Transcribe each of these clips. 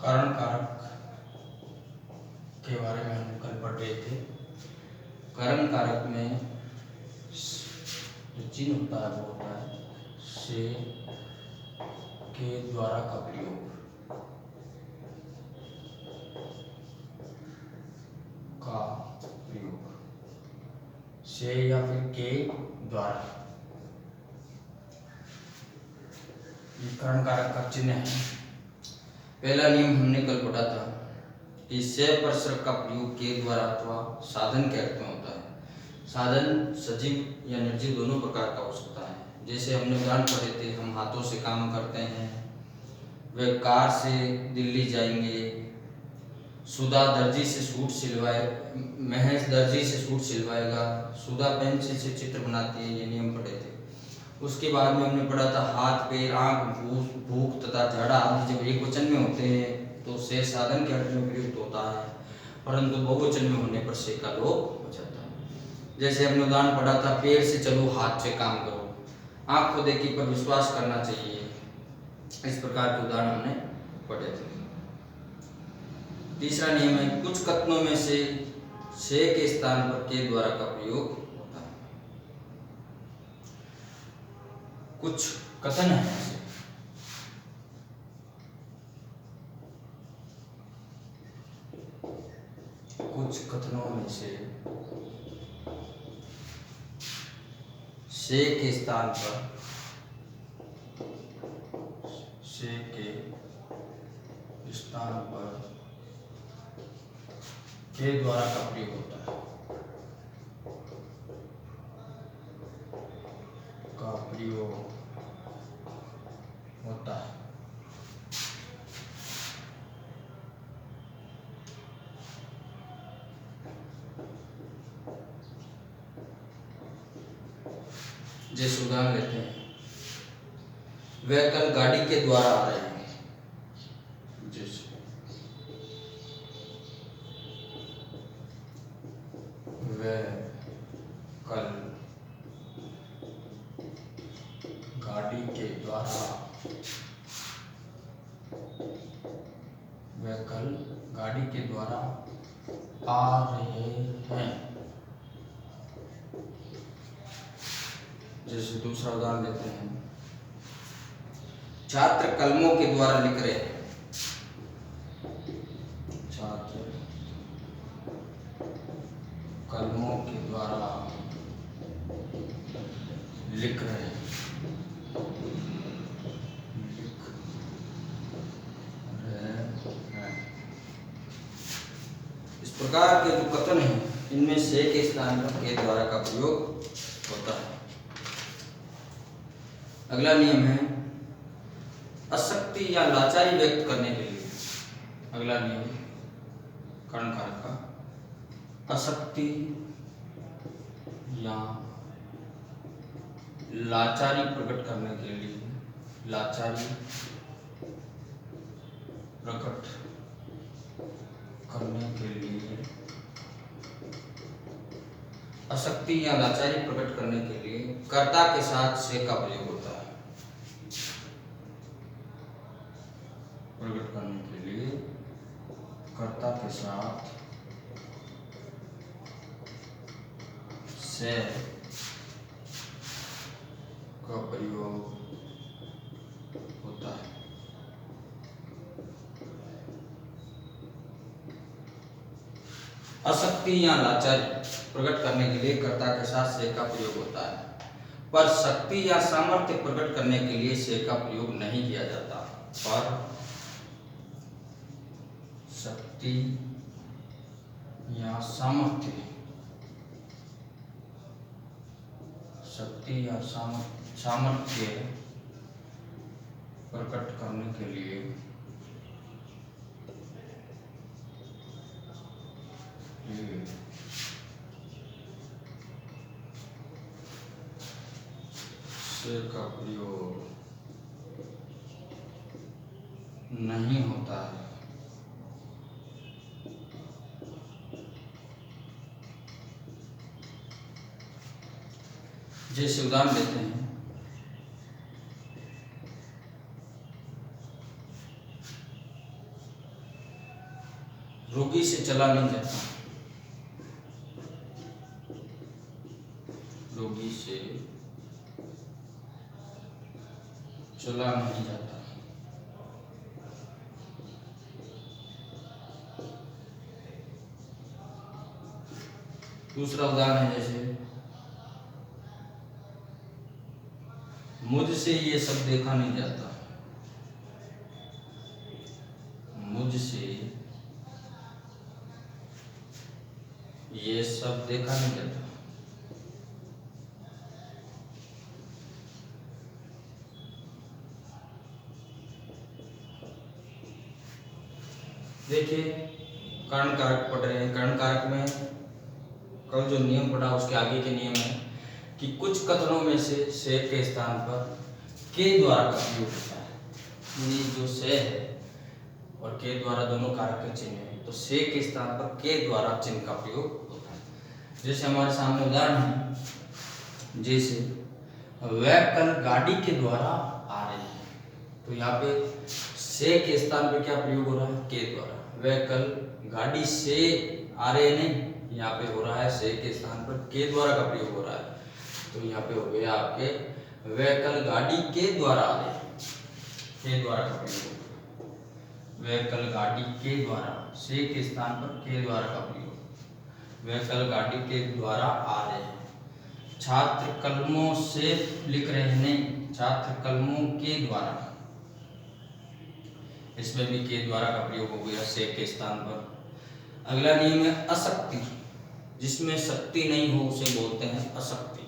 कारण कारक के बारे में हम कल पढ़ रहे थे। कारण कारक में जो चिन्ह होता है वो होता है से के द्वारा का प्रयोग से या फिर के द्वारा। ये कारण कारक का चिन्ह है। पहला नियम हमने कल पढ़ा था कि से परसर्ग का प्रयोग के द्वारा अथवा साधन के अर्थ में होता है। साधन सजीव या निर्जीव दोनों प्रकार का हो सकता है। जैसे हमने उदाहरण पढ़े थे, हम हाथों से काम करते हैं, वे कार से दिल्ली जाएंगे, सुधा दर्जी से सूट सिलवाए, महेश दर्जी से सूट सिलवाएगा, सुधा पेंसिल से चित्र बनाती है। ये नियम पढ़े थे। उसके बाद में हमने पढ़ा था हाथ पैर आँख भूख तथा झाड़ा आदि जब एक वचन में होते हैं तो से साधन के अर्थ में प्रयुक्त होता है, परंतु बहुवचन में होने पर से का लोप हो जाता है। जैसे हमने उदाहरण पढ़ा था, पैर से चलो हाथ से काम करो, आँख को देखी पर विश्वास करना चाहिए। इस प्रकार के उदाहरण हमने पढ़े थे। तीसरा नियम है, कुछ कथनों में से के स्थान पर के द्वारा का प्रयोग होता है। कुछ कथन है ऐसे, कुछ कथनों में से के स्थान पर के द्वारा का प्रयोग होता है। जैसे उदाहरण लेते हैं, वह कल गाड़ी के द्वारा आ रहे हैं। वह कल गाड़ी के द्वारा आ रहे हैं। जैसे दूसरा उदाहरण देते हैं, छात्र कलमों के द्वारा लिख रहे हैं। छात्र कलमों के द्वारा लिख रहे हैं। इस प्रकार के जो कथन हैं, इनमें से के स्थान पर के द्वारा का प्रयोग होता है। अगला नियम है, अशक्ति या लाचारी व्यक्त करने के लिए। अगला नियम कारण कारक का, अशक्ति या लाचारी प्रकट करने के लिए, लाचारी प्रकट करने के लिए, अशक्ति या लाचारी प्रकट करने के लिए कर्ता के साथ से का प्रयोग होता है। प्रकट करने के लिए कर्ता के साथ से का प्रयोग होता है। अशक्ति या लाचारी प्रकट करने के लिए कर्ता के साथ से का प्रयोग होता है, पर शक्ति या सामर्थ्य प्रकट करने के लिए से का प्रयोग नहीं किया जाता। पर शक्ति या सामर्थ्य प्रकट करने के लिए से का प्रयोग नहीं होता है। जैसे उदाहरण देते हैं, रोगी से चला नहीं जाता, रोगी से चला नहीं जाता। दूसरा उदाहरण है जैसे मुझसे ये सब देखा नहीं जाता, मुझसे ये सब देखा नहीं जाता। देखिए कर्ण कारक पढ़ रहे हैं, कर्ण कारक में कल जो नियम पढ़ा उसके आगे के नियम है कि कुछ कथनों में से के स्थान पर के द्वारा का प्रयोग होता है। ये जो से है और के द्वारा दोनों कारक के चिन्ह है, तो से के स्थान पर के द्वारा चिन्ह का प्रयोग होता है। जैसे हमारे सामने उदाहरण है, जैसे वह कल गाड़ी के द्वारा आ रहे हैं, तो यहाँ पे से के स्थान पे क्या प्रयोग हो रहा है, के द्वारा। वह कल गाड़ी से आ रहे नहीं, यहाँ पे हो रहा है से के स्थान पर के द्वारा का प्रयोग हो रहा है, तो यहाँ पे हो गया आपके वह कल गाड़ी के द्वारा आ रहे हैं, के द्वारा का प्रयोग। वह कल गाड़ी के द्वारा, से के स्थान पर के द्वारा का प्रयोग। वह कल गाड़ी के द्वारा आ रहे हैं। छात्र कलमों से लिख रहे हैं, नहीं, छात्र कलमों के द्वारा, इसमें भी के द्वारा का प्रयोग हो गया से के स्थान पर। अगला नियम है अशक्ति, जिसमें शक्ति नहीं हो उसे बोलते हैं अशक्ति।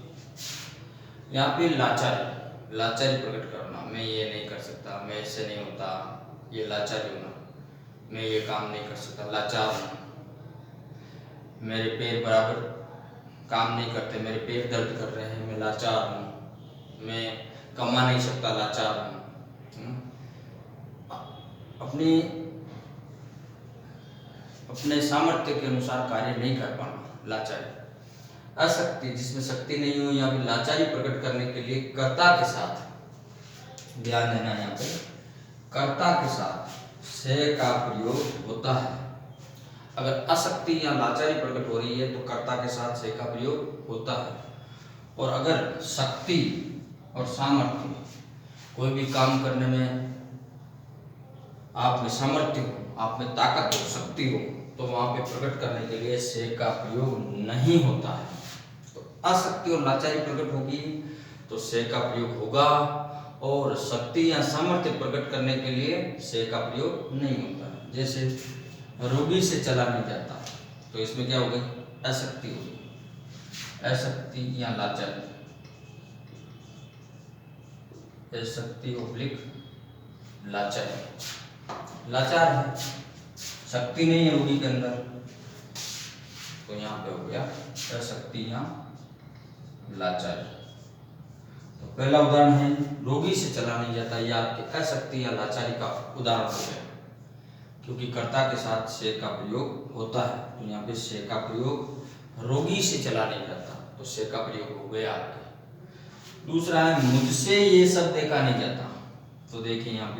यहाँ पे लाचारी, लाचारी प्रकट करना, मैं ये नहीं कर सकता, मैं ऐसे नहीं होता, ये लाचारी होना, मैं ये काम नहीं कर सकता, लाचार हूँ, मेरे पैर बराबर काम नहीं करते, मेरे पैर दर्द कर रहे हैं, मैं लाचार हूँ, मैं कमा नहीं सकता, लाचार हूँ। अपने सामर्थ्य के अनुसार कार्य नहीं कर पाना, लाचारी। अशक्ति, जिसमें शक्ति नहीं हो, यहाँ पे लाचारी प्रकट करने के लिए कर्ता के साथ, ध्यान देना, यहाँ पे कर्ता के साथ से का प्रयोग होता है। अगर अशक्ति या लाचारी प्रकट हो रही है तो कर्ता के साथ से का प्रयोग होता है। और अगर शक्ति और सामर्थ्य, कोई भी काम करने में आप में सामर्थ्य हो, आप में ताकत हो, शक्ति हो, तो वहां पे प्रकट करने के लिए से का प्रयोग नहीं होता है। तो अशक्ति और लाचारी प्रकट होगी तो से का प्रयोग होगा, और शक्ति या सामर्थ्य प्रकट करने के लिए से का प्रयोग नहीं होता है। जैसे रोगी से चला नहीं जाता, तो इसमें क्या हो गई, अशक्ति होगी, अशक्ति या लाचारी, अशक्ति ओब्लिक लाचारी। लाचार है, शक्ति नहीं है रोगी के अंदर, तो यहाँ पे हो गया अशक्ति या लाचारी। तो पहला उदाहरण है रोगी से चला नहीं जाता, यह आपके अशक्ति या लाचारी का उदाहरण हो गया, क्योंकि कर्ता के साथ से का प्रयोग होता है। तो यहाँ पे से का प्रयोग रोगी से चला नहीं जाता, तो से का प्रयोग हो गया आपके। दूसरा है मुझसे ये सब देखा नहीं जाता, तो देखिए यहाँ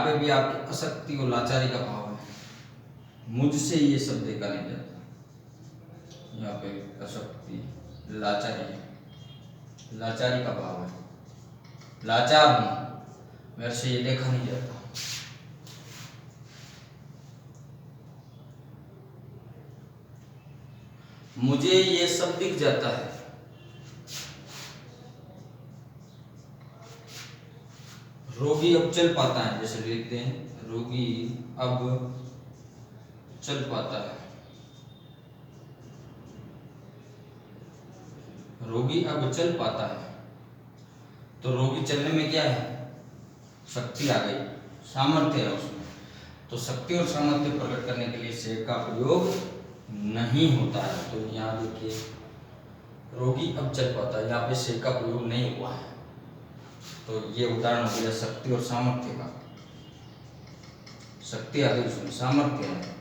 पे भी आपकी अशक्ति और लाचारी का भाव है, मुझसे ये सब देखा नहीं जाता। यहाँ पे अशक्ति लाचारी है, लाचारी का भाव है, लाचार हूं, मेरे से ये देखा नहीं जाता। मुझे ये सब दिख जाता है, रोगी अब चल पाता है, जैसे लिखते हैं रोगी अब चल पाता है, रोगी अब चल पाता है। तो रोगी चलने में क्या है, शक्ति आ गई, सामर्थ्य है उसमें, तो शक्ति और सामर्थ्य प्रकट करने के लिए से का प्रयोग नहीं होता है। तो यहाँ देखिए रोगी अब चल पाता है, यहाँ पे से का प्रयोग नहीं हुआ है। तो ये उदाहरण हो गया शक्ति और सामर्थ्य का। शक्ति आ गई उसमें, सामर्थ्य है,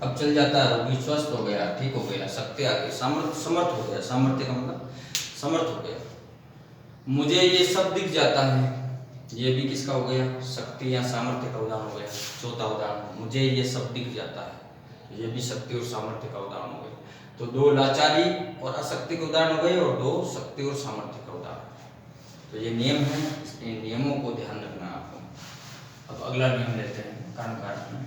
अब चल जाता है, रोगी स्वस्थ हो गया, ठीक हो गया, शक्ति आ गई, समर्थ हो गया, सामर्थ्य का मतलब समर्थ हो गया। मुझे ये सब दिख जाता है, ये भी किसका हो गया, शक्ति या सामर्थ्य का उदाहरण हो गया। चौथा उदाहरण, मुझे ये सब दिख जाता है, ये भी शक्ति और सामर्थ्य का उदाहरण हो गया। तो दो लाचारी और अशक्ति के उदाहरण हो गए और दो शक्ति और सामर्थ्य का उदाहरण। तो ये नियम है, इसके नियमों को ध्यान रखना है आपको। अब अगला नियम लेते हैं कारण कारक में।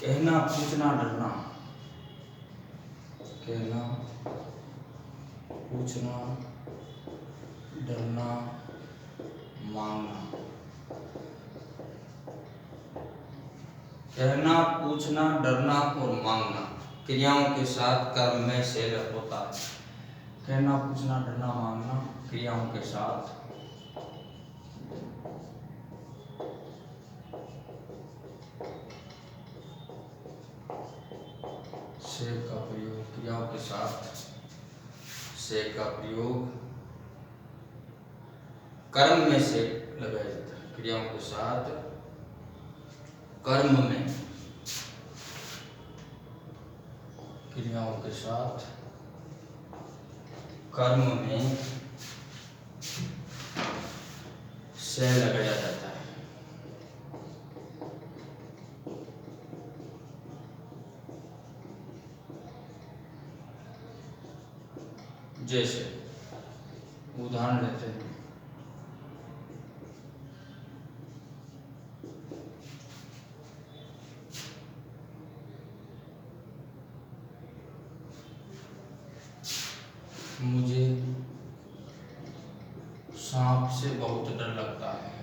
कहना, पूछना, डरना। कहना, पूछना, डरना, मांगना। कहना, पूछना, डरना और मांगना क्रियाओं के साथ कर्म में से होता है। कहना, पूछना, डरना, मांगना क्रियाओं के साथ से का प्रयोग, क्रियाओं के साथ से का प्रयोग कर्म में से लगाया जाता है। क्रियाओं के साथ कर्म में, क्रियाओं के साथ कर्म में से लगाया जाता है। जैसे उदाहरण लेते हैं, मुझे सांप से बहुत डर लगता है।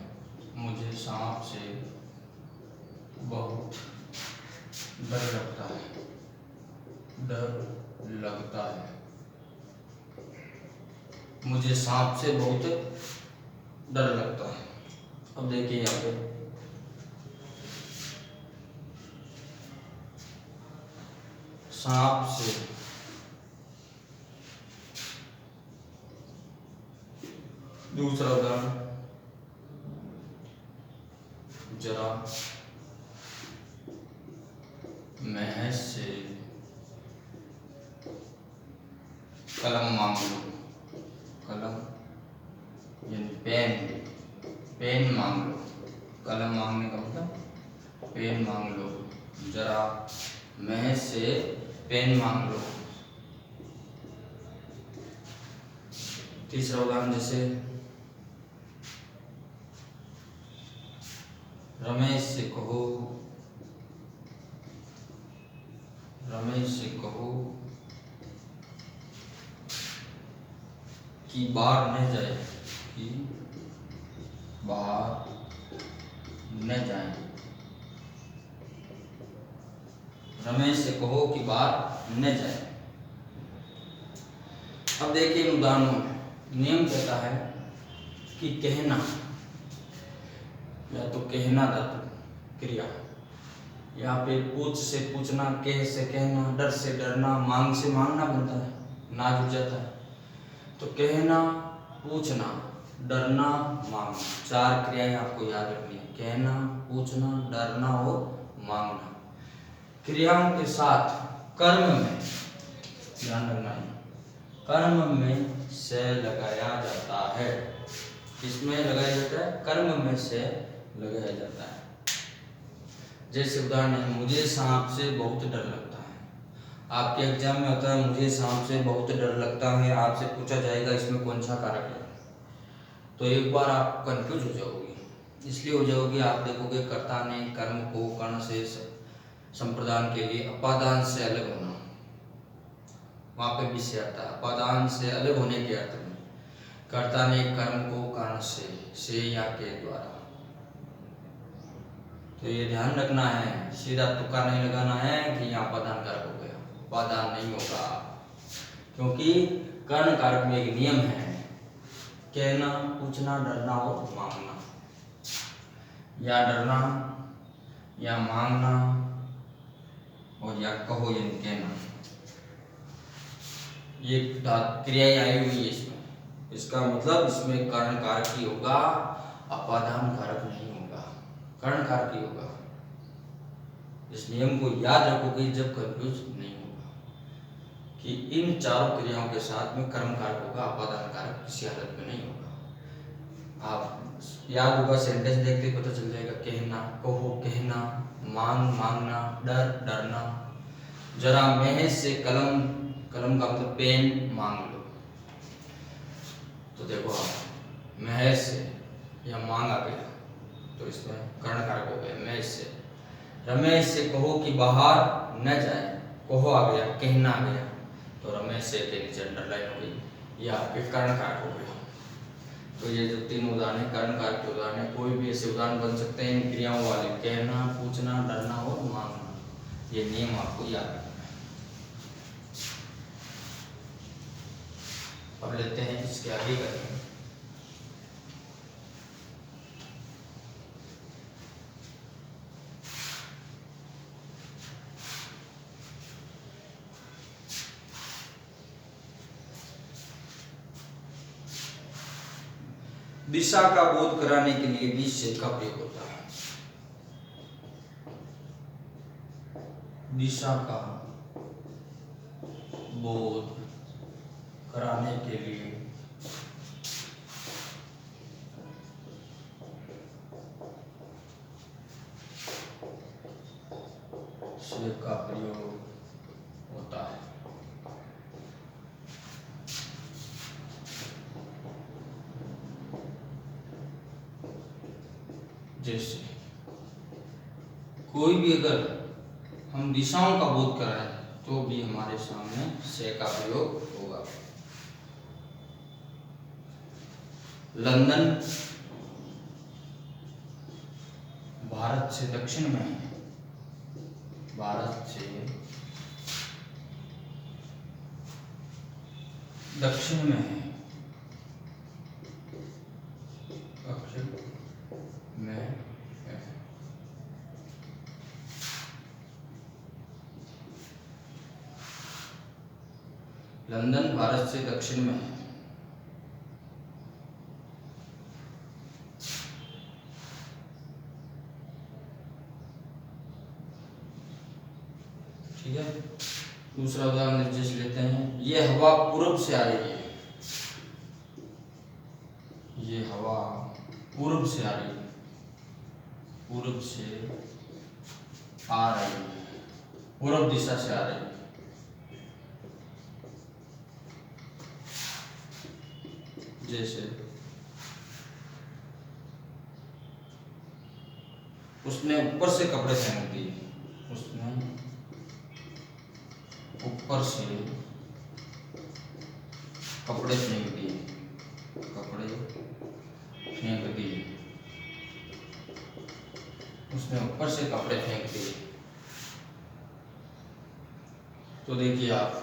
मुझे सांप से बहुत डर लगता है। डर लगता है। मुझे सांप से बहुत डर लगता है। अब देखिए यहाँ पे सांप से दूसरा उदाहरण, जरा महज से कलम मांग लो। कलम यानी पेन मांग लो। कलम मांगने का मतलब पेन मांग लो। जरा महज से पेन मांग लो। तीसरा उदाहरण, जैसे रमेश से कहो, रमेश से कहो कि बाहर न जाए, कि बाहर न जाए। रमेश से कहो कि बाहर न जाए। अब देखिए इन उदाहरणों में नियम कहता है कि कहना, या तो कहना धातु क्रिया, यहाँ पे पूछ से पूछना, कह से कहना, डर से डरना, मांग से मांगना बनता है, ना जुड़ जाता है। तो कहना, पूछना, डरना, मांगना, चार क्रियाएं आपको याद रखनी है। कहना, पूछना, डरना और मांगना क्रियाओं के साथ कर्म में, ध्यान रखना है, कर्म में से लगाया जाता है। किसमें लगाया जाता है? कर्म में से लगाया जाता है। जैसे उदाहरण है, मुझे सांप से बहुत डर लगता है। आपके एग्जाम में होता है मुझे सांप से बहुत डर लगता है, आपसे पूछा जाएगा इसमें कौन सा कारक है, तो एक बार आप कंफ्यूज हो जाओगे। इसलिए हो जाओगे, आप देखोगे कर्ता ने कर्म को कर्ण से संप्रदान के लिए अपादान से अलग होना, वहां पे विषय आता है। अपादान से अलग होने के अर्थ में कर्ता ने कर्म को कारण से या के द्वारा। तो ये ध्यान रखना है, सीधा तुक्का नहीं लगाना है कि यहाँ अपादान कारक हो गया, अपादान नहीं होगा, क्योंकि कर्ण कारक में एक नियम है, कहना, पूछना, डरना और मांगना। या डरना या मांगना और या कहो यानी कहना, ये क्रियाएं आई हुई है इसमें। इसका मतलब इसमें कर्ण कारक ही होगा, अपादान कारक नहीं होगा, कर्ण कारक ही होगा। इस नियम को याद रखोगे जब कंफ्यूज नहीं होगा कि इन चारों क्रियाओं के साथ में कर्म कारक होगा, अपादान कारक किसी हालत में नहीं होगा। आप याद होगा, सेंटेंस देखते पता चल जाएगा। कहना, कहो कहना, मांग मांगना, डर डरना। जरा मेह से कलम, कलम का मतलब पेन मांग लो। तो देखो आप, मेह से या मांग आ गया तो इसमें कर्ण कारक हो गया मेह से। रमेश से कहो कि बाहर न जाए, कहो आ गया, कहना आ गया तो रमेश से के नीचे अंडरलाइन हो गई, ये आपके कर्ण कारक हो गए। तो ये जो तीन उदाहरण है कर्ण कारक के उदाहरण है, कोई भी ऐसे उदाहरण बन सकते हैं इन क्रियाओं वाले, कहना, पूछना, डरना और मांगना। ये नियम आपको याद रखना है। अब लेते हैं इसके आगे करेंगे। दिशा का बोध कराने के लिए भी से का प्रयोग होता है। दिशा का बोध कराने के लिए से का प्रयोग होता है। जैसे कोई भी अगर हम दिशाओं का बोध कराएं तो भी हमारे सामने से का प्रयोग होगा। लंदन भारत से दक्षिण में है, भारत से दक्षिण में है, दक्षिण में है। लंदन भारत से दक्षिण में है। ठीक है, दूसरा उदाहरण निर्देश लेते हैं। ये हवा पूर्व से आ रही है, ये हवा पूर्व से आ रही है, पूर्व से आ रही है, पूर्व दिशा से आ रही है। जैसे उसने ऊपर से कपड़े फेंक दिए, उसने ऊपर से कपड़े फेंक दिए, कपड़े फेंक दिए, उसने ऊपर से कपड़े फेंक दिए। तो देखिए आप,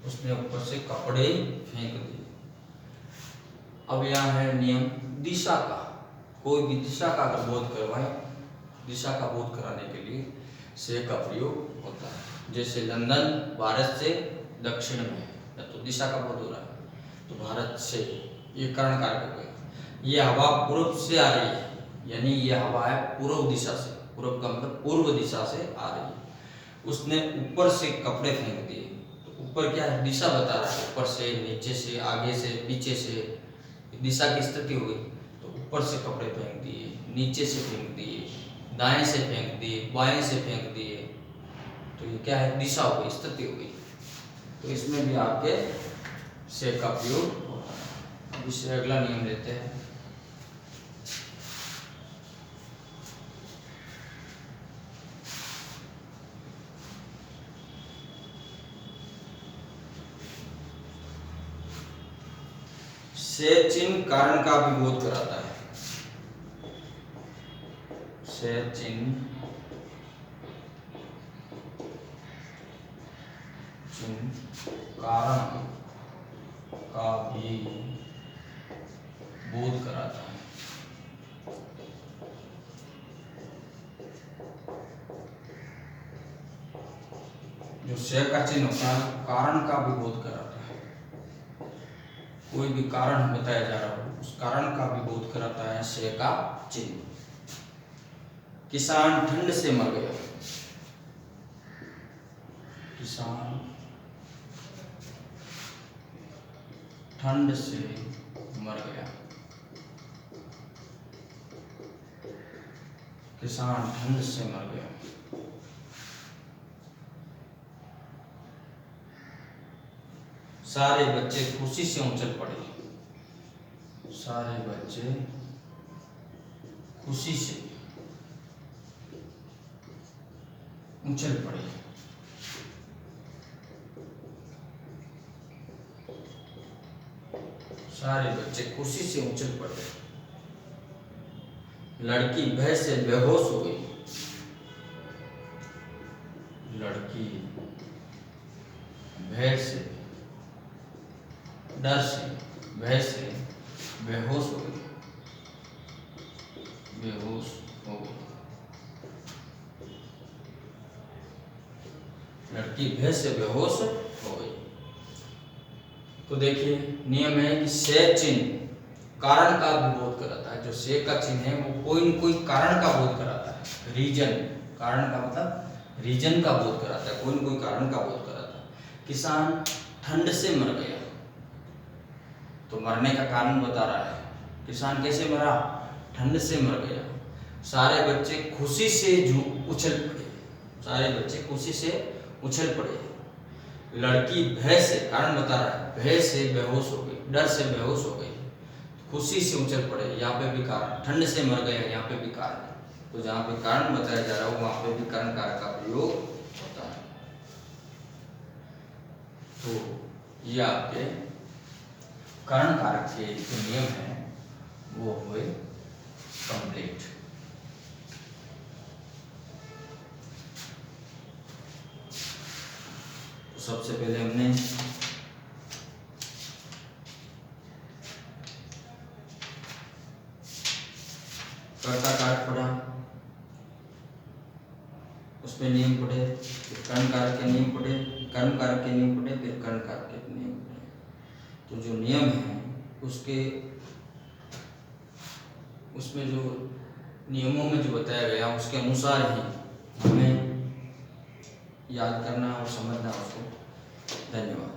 उसने ऊपर से कपड़े फेंक दिए। अब यहाँ है नियम दिशा का। कोई भी दिशा का अगर बोध करवाएं, दिशा का बोध कराने के लिए से का प्रयोग होता है। जैसे लंदन भारत से दक्षिण में है तो दिशा का बोध हो रहा है, तो भारत से ये कर्ण कारक हो गया। ये हवा पूर्व से आ रही है, यानी ये हवा है पूर्व दिशा से, पूर्व का मतलब पूर्व दिशा से आ रही है। उसने ऊपर से कपड़े फेंक दिए, तो ऊपर क्या है, दिशा बता रहा है, ऊपर से, नीचे से, आगे से, पीछे से, दिशा की स्थिति हो गई। तो ऊपर से कपड़े फेंक दिए, नीचे से फेंक दिए, दाएं से फेंक दिए, बाएं से फेंक दिए, तो ये क्या है, दिशा हो गई, स्थिति हो गई। तो इसमें भी आपके से का प्रयोग होता है। अब इससे अगला नियम लेते हैं। से चिन्ह कारण का भी बोध कराता है। से चिन्ह कारण का भी बोध कराता है। जो से का चिन्ह होता है कारण का भी बोध कराता है। कोई भी कारण बताया जा रहा हो उस कारण का भी बोध कराता है से का चिन्ह। किसान ठंड से मर गया। किसान ठंड से मर गया। किसान ठंड से मर गया। सारे बच्चे खुशी से उछल पड़े। सारे बच्चे खुशी से उछल पड़े। सारे बच्चे खुशी से उछल पड़े। लड़की भय से बेहोश हो गई। लड़की भय से डर से भय से बेहोश हो गई। बेहोश हो गई। लड़की भय से बेहोश हो गई। तो देखिए नियम है कि से चिन्ह कारण का भी बोध कराता है। जो से का चिन्ह है वो कोई न कोई कारण का बोध कराता है। रीजन, कारण का मतलब रीजन का बोध कराता है, कोई न कोई कारण का बोध कराता है। किसान ठंड से मर गया तो मरने का कारण बता रहा है। किसान कैसे मरा? ठंड से मर गया। सारे बच्चे खुशी से उछल पड़े। सारे बच्चे खुशी से उछल पड़े। लड़की भय से, कारण बता रहा है, भय से बेहोश हो गई, डर से बेहोश हो गई, खुशी से उछल पड़े। यहाँ पे भी कारण, ठंड से मर गया, यहाँ पे भी कारण। तो जहाँ पे कारण बताया जा रहा हो वहां पे भी कारण कारक का प्रयोग होता है। तो ये आपके कारण कारक के जो नियम है वो हुए कंप्लीट। तो सबसे पहले हमने कर्ता कारक पढ़ा, उसमें नियम पढ़े, फिर कर्ण कारक के नियम पढ़े, कर्म कारक के नियम पढ़े, फिर कर्ण कारक के नियम पढ़े। तो जो नियम है उसमें जो नियमों में जो बताया गया उसके अनुसार ही हमें याद करना और समझना उसको। धन्यवाद।